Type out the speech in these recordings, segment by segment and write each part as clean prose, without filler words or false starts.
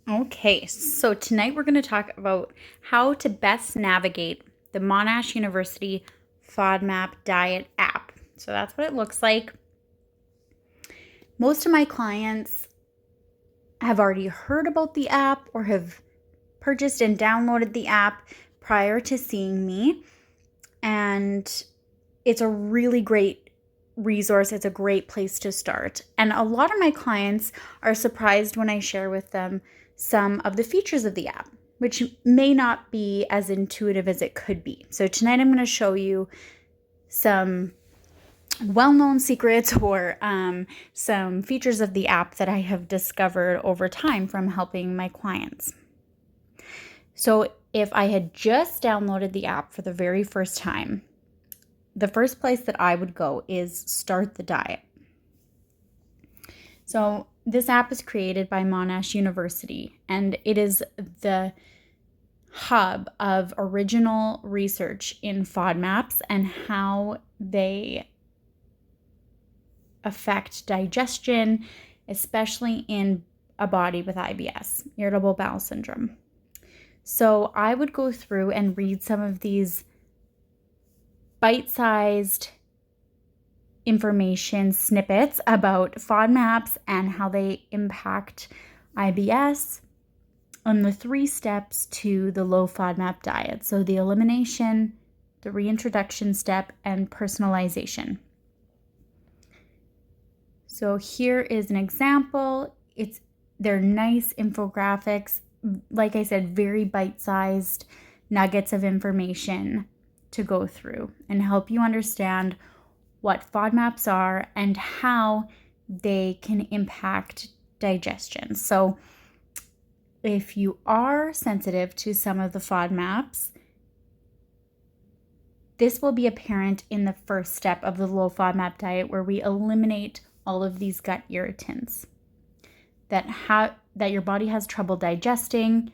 Okay, so tonight we're going to talk about how to best navigate the Monash University FODMAP Diet app. So that's what it looks like. Most of my clients have already heard about the app or have purchased and downloaded the app prior to seeing me. And it's a really great resource. It's a great place to start. And a lot of my clients are surprised when I share with them some of the features of the app, which may not be as intuitive as it could be. So tonight I'm going to show you some well-known secrets or some features of the app that I have discovered over time from helping my clients. So if I had just downloaded the app for the very first time, the first place that I would go is Start the Diet. So this app is created by Monash University, and it is the hub of original research in FODMAPs and how they affect digestion, especially in a body with IBS, irritable bowel syndrome. So I would go through and read some of these bite-sized information snippets about FODMAPs and how they impact IBS and the 3 steps to the low-FODMAP diet. So the elimination, the reintroduction step, and personalization. So here is an example. They're nice infographics. Like I said, very bite-sized nuggets of information to go through and help you understand what FODMAPs are and how they can impact digestion. So if you are sensitive to some of the FODMAPs, this will be apparent in the first step of the low FODMAP diet, where we eliminate all of these gut irritants that your body has trouble digesting,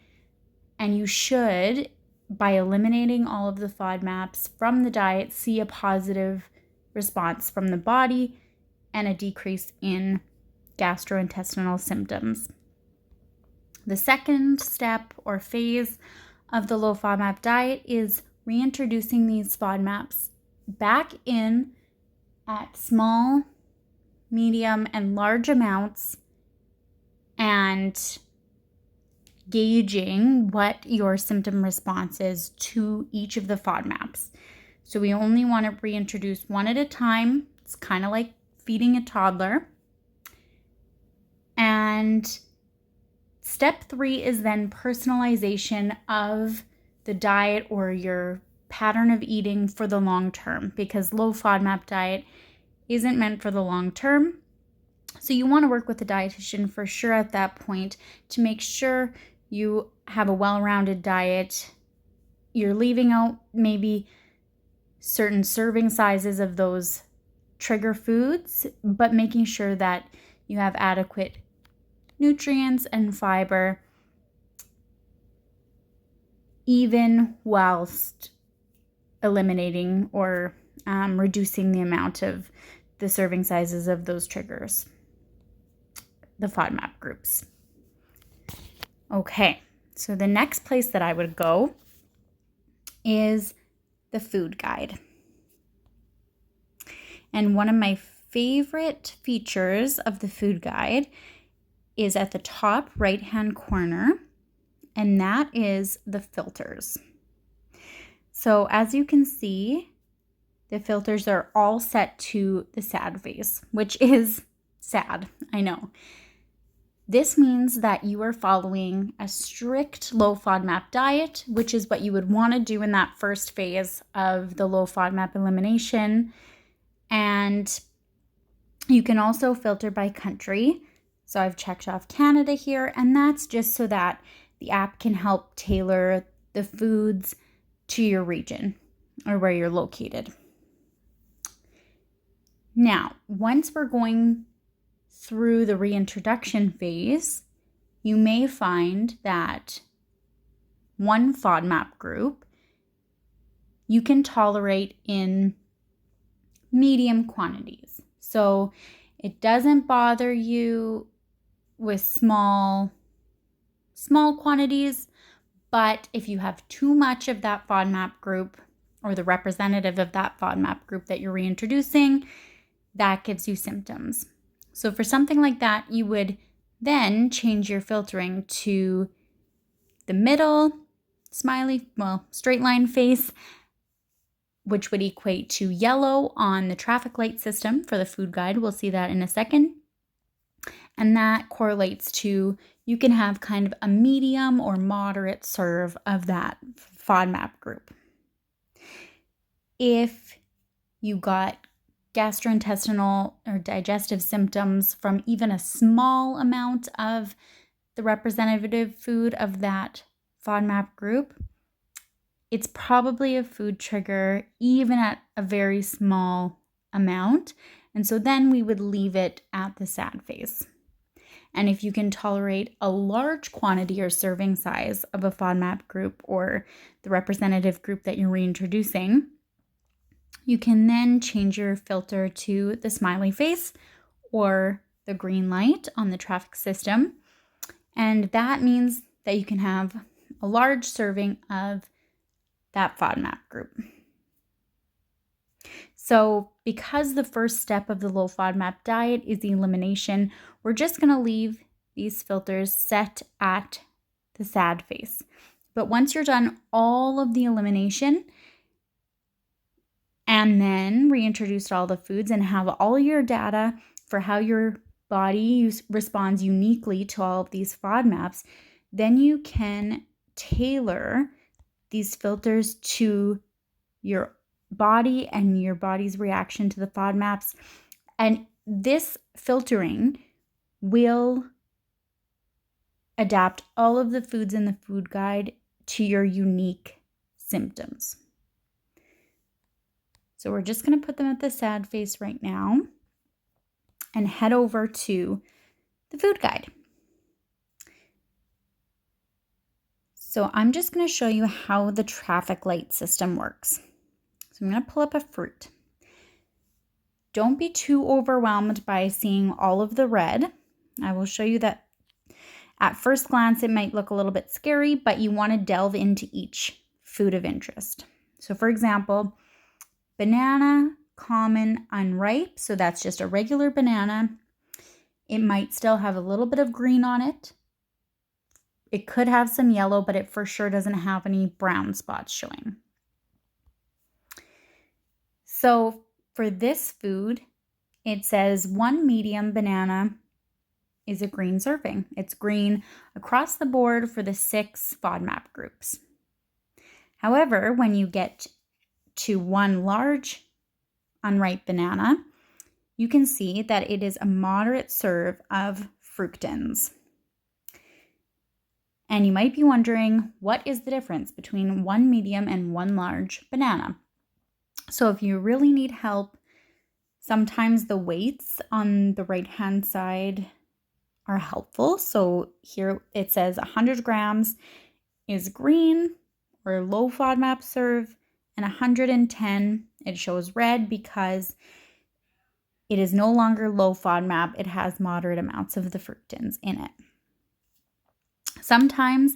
and you should, by eliminating all of the FODMAPs from the diet, see a positive response from the body and a decrease in gastrointestinal symptoms. The second step or phase of the low FODMAP diet is reintroducing these FODMAPs back in at small, medium, and large amounts and gauging what your symptom response is to each of the FODMAPs. So we only want to reintroduce one at a time. It's kind of like feeding a toddler. And step 3 is then personalization of the diet or your pattern of eating for the long term, because low FODMAP diet isn't meant for the long term. So you want to work with a dietitian for sure at that point to make sure you have a well-rounded diet. You're leaving out maybe certain serving sizes of those trigger foods, but making sure that you have adequate nutrients and fiber, even whilst eliminating or reducing the amount of the serving sizes of those triggers, the FODMAP groups. Okay, so the next place that I would go is the food guide. And one of my favorite features of the food guide is at the top right-hand corner, and that is the filters. So as you can see, the filters are all set to the sad face, which is sad, I know. This means that you are following a strict low FODMAP diet, which is what you would want to do in that first phase of the low FODMAP elimination. And you can also filter by country. So I've checked off Canada here, and that's just so that the app can help tailor the foods to your region or where you're located. Now, once we're going through the reintroduction phase, you may find that one FODMAP group you can tolerate in medium quantities. So it doesn't bother you with small small quantities, but if you have too much of that FODMAP group or the representative of that FODMAP group that you're reintroducing, that gives you symptoms. So for something like that, you would then change your filtering to the middle straight line face, which would equate to yellow on the traffic light system for the food guide. We'll see that in a second. And that correlates to, you can have kind of a medium or moderate serve of that FODMAP group. If you got gastrointestinal or digestive symptoms from even a small amount of the representative food of that FODMAP group, it's probably a food trigger, even at a very small amount. And so then we would leave it at the SAD phase. And if you can tolerate a large quantity or serving size of a FODMAP group or the representative group that you're reintroducing, you can then change your filter to the smiley face or the green light on the traffic system. And that means that you can have a large serving of that FODMAP group. So because the first step of the low FODMAP diet is the elimination, we're just going to leave these filters set at the SAD phase. But once you're done all of the elimination and then reintroduced all the foods and have all your data for how your body responds uniquely to all of these FODMAPs, then you can tailor these filters to your body and your body's reaction to the FODMAPs. And this filtering will adapt all of the foods in the food guide to your unique symptoms. So we're just going to put them at the SAD phase right now and head over to the food guide. So I'm just going to show you how the traffic light system works. So I'm going to pull up a fruit. Don't be too overwhelmed by seeing all of the red. I will show you that at first glance it might look a little bit scary, but you want to delve into each food of interest. So for example, banana, common, unripe. So that's just a regular banana. It might still have a little bit of green on it. It could have some yellow, but it for sure doesn't have any brown spots showing. So for this food, it says 1 medium banana is a green serving. It's green across the board for the 6 FODMAP groups. However, when you get to 1 large unripe banana, you can see that it is a moderate serve of fructans. And you might be wondering, what is the difference between 1 medium and 1 large banana? So if you really need help, sometimes the weights on the right-hand side are helpful. So here it says 100 grams is green or low FODMAP serve, and 110, it shows red because it is no longer low FODMAP. It has moderate amounts of the fructans in it. Sometimes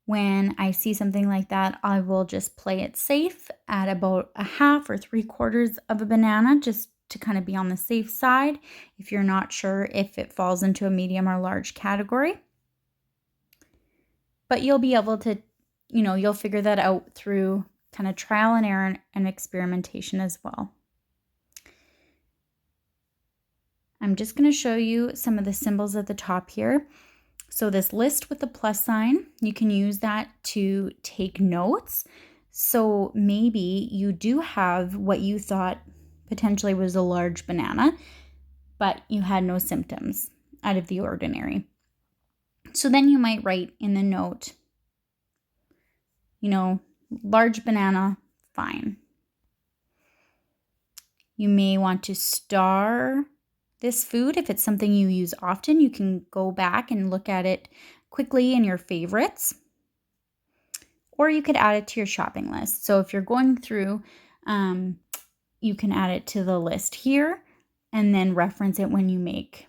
when I see something like that, I will just play it safe at about a half or 3/4 of a banana, just to kind of be on the safe side if you're not sure if it falls into a medium or large category. But you'll be able to, you'll figure that out through kind of trial and error and experimentation as well. I'm just going to show you some of the symbols at the top here. So this list with the plus sign, you can use that to take notes. So maybe you do have what you thought potentially was a large banana, but you had no symptoms out of the ordinary. So then you might write in the note, large banana, fine. You may want to star this food. If it's something you use often, you can go back and look at it quickly in your favorites, or you could add it to your shopping list. So if you're going through, you can add it to the list here and then reference it when you make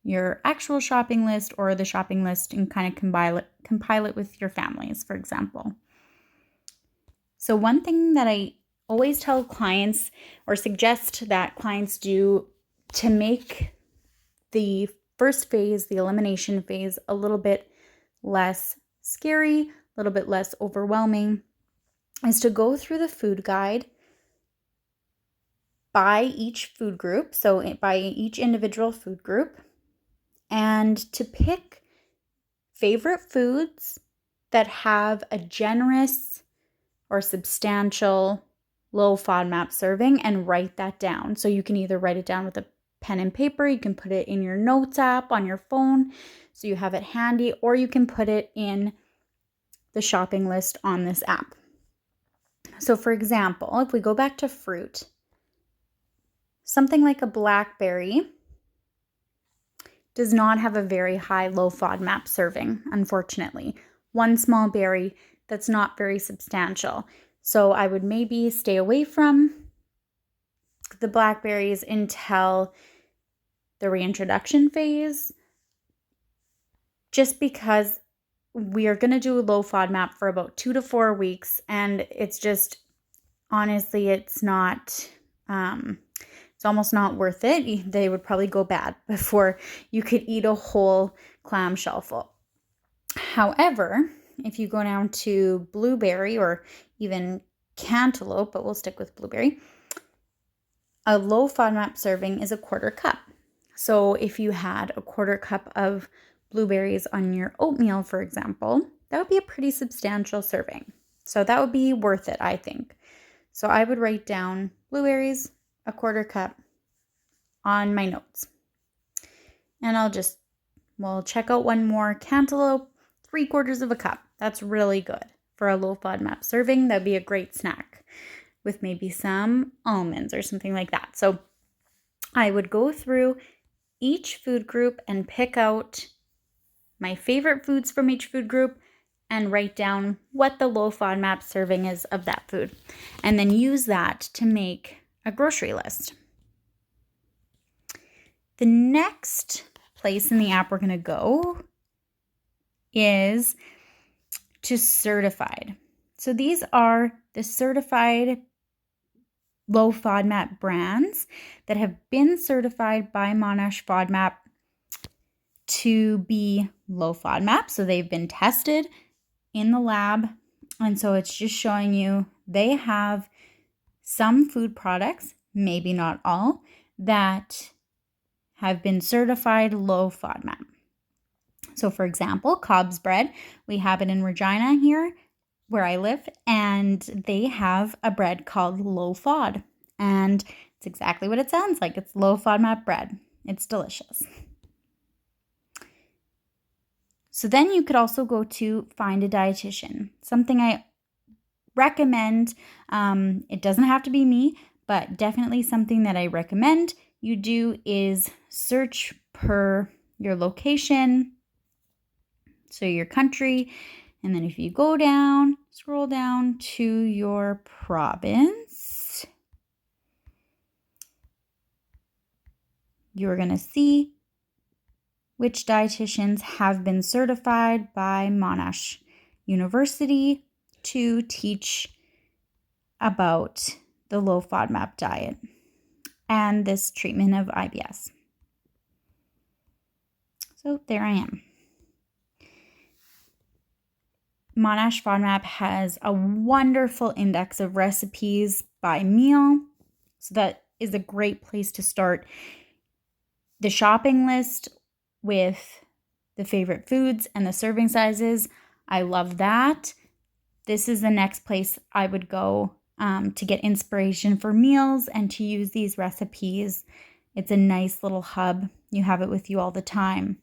your actual shopping list or the shopping list and kind of compile it with your families, for example. So one thing that I always tell clients or suggest that clients do to make the first phase, the elimination phase, a little bit less scary, a little bit less overwhelming, is to go through the food guide by each food group, so by each individual food group, and to pick favorite foods that have a generous or substantial low FODMAP serving and write that down. So you can either write it down with a pen and paper, you can put it in your notes app on your phone so you have it handy, or you can put it in the shopping list on this app. So for example, if we go back to fruit, something like a blackberry does not have a very high low FODMAP serving, unfortunately. One small berry that's not very substantial. So I would maybe stay away from the blackberries until the reintroduction phase, just because we are going to do a low FODMAP for about 2 to 4 weeks, and it's just, honestly, it's not, it's almost not worth it. They would probably go bad before you could eat a whole clamshell full. However, if you go down to blueberry or even cantaloupe, but we'll stick with blueberry, a low FODMAP serving is a 1/4 cup. So if you had a 1/4 cup of blueberries on your oatmeal, for example, that would be a pretty substantial serving. So that would be worth it, I think. So I would write down blueberries, a 1/4 cup on my notes. And we'll check out one more, cantaloupe, 3/4 cup. That's really good for a low FODMAP serving. That'd be a great snack with maybe some almonds or something like that. So I would go through each food group and pick out my favorite foods from each food group and write down what the low FODMAP serving is of that food, and then use that to make a grocery list. The next place in the app we're going to go is to certified. So these are the certified low FODMAP brands that have been certified by Monash FODMAP to be low FODMAP. So they've been tested in the lab. And so it's just showing you they have some food products, maybe not all, that have been certified low FODMAP. So for example, Cobb's bread, we have it in Regina here where I live, and they have a bread called low FOD, and it's exactly what it sounds like. It's low FODMAP bread. It's delicious. So then you could also go to find a dietitian, something I recommend. It doesn't have to be me, but definitely something that I recommend you do is search per your location, so your country, and then if you go down, scroll down to your province, you're going to see which dietitians have been certified by Monash University to teach about the low FODMAP diet and this treatment of IBS. So there I am. Monash FODMAP has a wonderful index of recipes by meal, so that is a great place to start the shopping list with the favorite foods and the serving sizes. I love that. This is the next place I would go to get inspiration for meals and to use these recipes. It's a nice little hub. You have it with you all the time.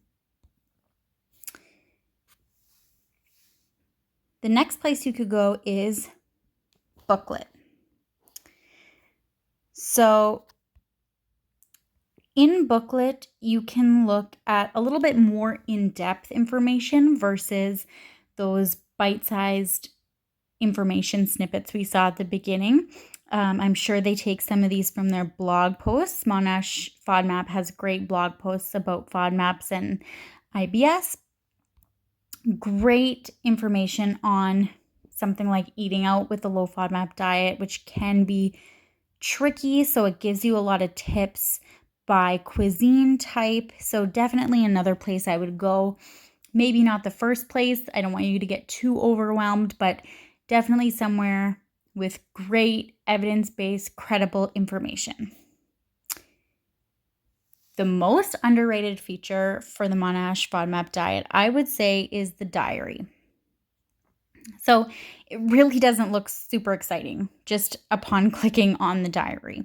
The next place you could go is Booklet. So in Booklet, you can look at a little bit more in-depth information versus those bite-sized information snippets we saw at the beginning. I'm sure they take some of these from their blog posts. Monash FODMAP has great blog posts about FODMAPs and IBS. Great information on something like eating out with the low FODMAP diet, which can be tricky. So it gives you a lot of tips by cuisine type. So definitely another place I would go. Maybe not the first place. I don't want you to get too overwhelmed, but definitely somewhere with great evidence-based, credible information. The most underrated feature for the Monash FODMAP diet, I would say, is the diary. So it really doesn't look super exciting just upon clicking on the diary,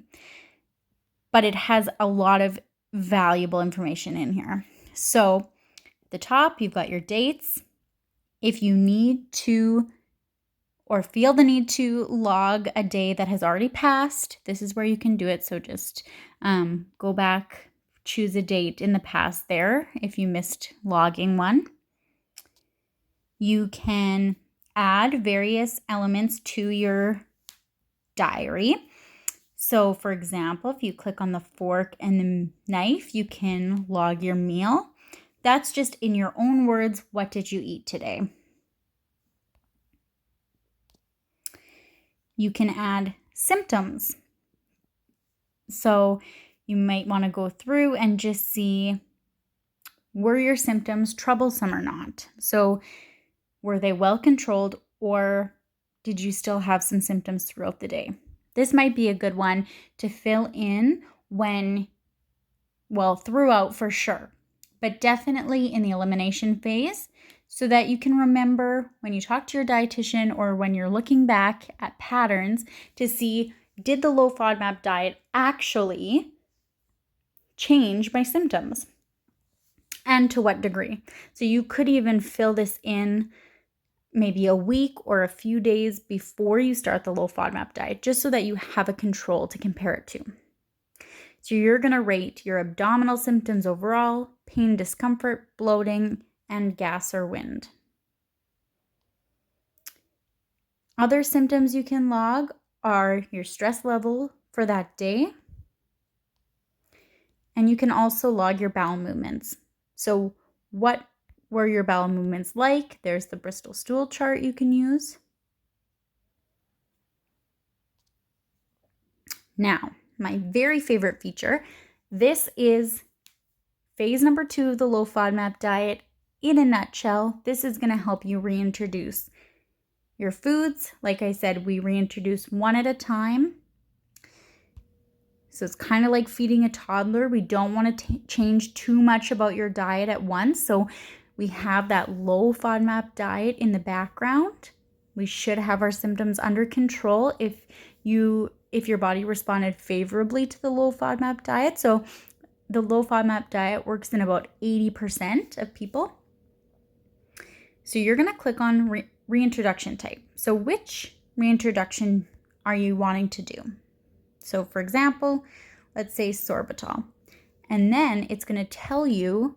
but it has a lot of valuable information in here. So at the top, you've got your dates. If you need to or feel the need to log a day that has already passed, this is where you can do it. So just go back, choose a date in the past there if you missed logging one. You can add various elements to your diary. So for example, if you click on the fork and the knife, you can log your meal. That's just in your own words, what did you eat today? You can add symptoms. So you might want to go through and just see, were your symptoms troublesome or not? So were they well controlled, or did you still have some symptoms throughout the day? This might be a good one to fill in throughout for sure, but definitely in the elimination phase, so that you can remember when you talk to your dietitian or when you're looking back at patterns to see, did the low FODMAP diet actually change my symptoms? And to what degree? So you could even fill this in maybe a week or a few days before you start the low FODMAP diet, just so that you have a control to compare it to. So you're going to rate your abdominal symptoms overall, pain, discomfort, bloating, and gas or wind. Other symptoms you can log are your stress level for that day. And you can also log your bowel movements. So what were your bowel movements like? There's the Bristol stool chart you can use. Now, my very favorite feature, this is phase number 2 of the low FODMAP diet. In a nutshell, this is going to help you reintroduce your foods. Like I said, we reintroduce one at a time. So it's kind of like feeding a toddler. We don't want to change too much about your diet at once. So we have that low FODMAP diet in the background. We should have our symptoms under control if your body responded favorably to the low FODMAP diet. So the low FODMAP diet works in about 80% of people. So you're going to click on reintroduction type. So which reintroduction are you wanting to do? So for example, let's say sorbitol. And then it's going to tell you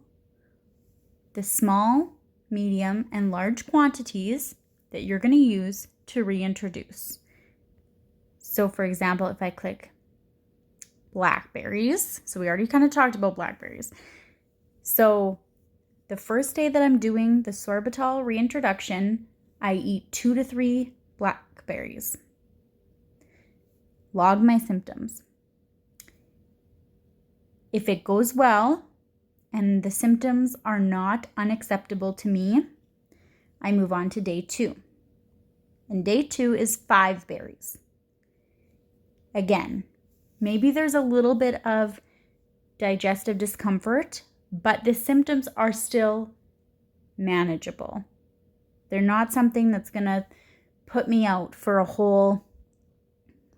the small, medium, and large quantities that you're going to use to reintroduce. So for example, if I click blackberries, so we already kind of talked about blackberries. So the first day that I'm doing the sorbitol reintroduction, I eat 2 to 3 blackberries. Log my symptoms. If it goes well and the symptoms are not unacceptable to me, I move on to day 2. And day 2 is 5 berries. Again, maybe there's a little bit of digestive discomfort, but the symptoms are still manageable. They're not something that's going to put me out for a whole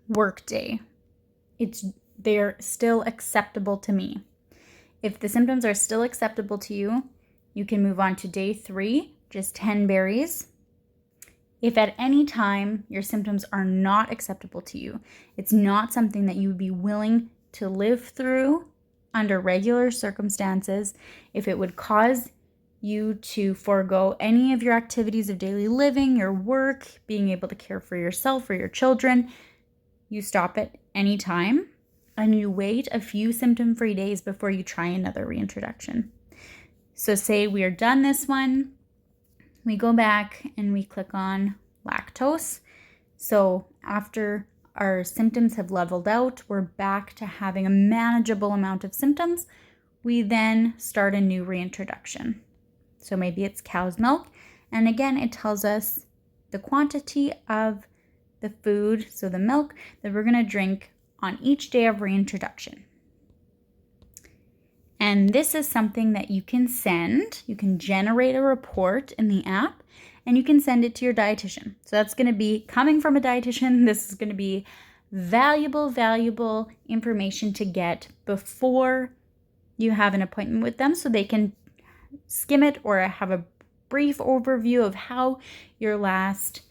work day. They're still acceptable to me. If the symptoms are still acceptable to you, you can move on to day 3, just 10 berries. If at any time your symptoms are not acceptable to you, it's not something that you would be willing to live through under regular circumstances, if it would cause you to forego any of your activities of daily living, your work, being able to care for yourself or your children, you stop at any time and you wait a few symptom-free days before you try another reintroduction. So say we are done this one, we go back and we click on lactose. So after our symptoms have leveled out, we're back to having a manageable amount of symptoms. We then start a new reintroduction. So maybe it's cow's milk. And again, it tells us the quantity of the food, so the milk, that we're going to drink on each day of reintroduction. And this is something that you can send. You can generate a report in the app and you can send it to your dietitian. So that's going to be coming from a dietitian. This is going to be valuable information to get before you have an appointment with them, so they can skim it or have a brief overview of how your last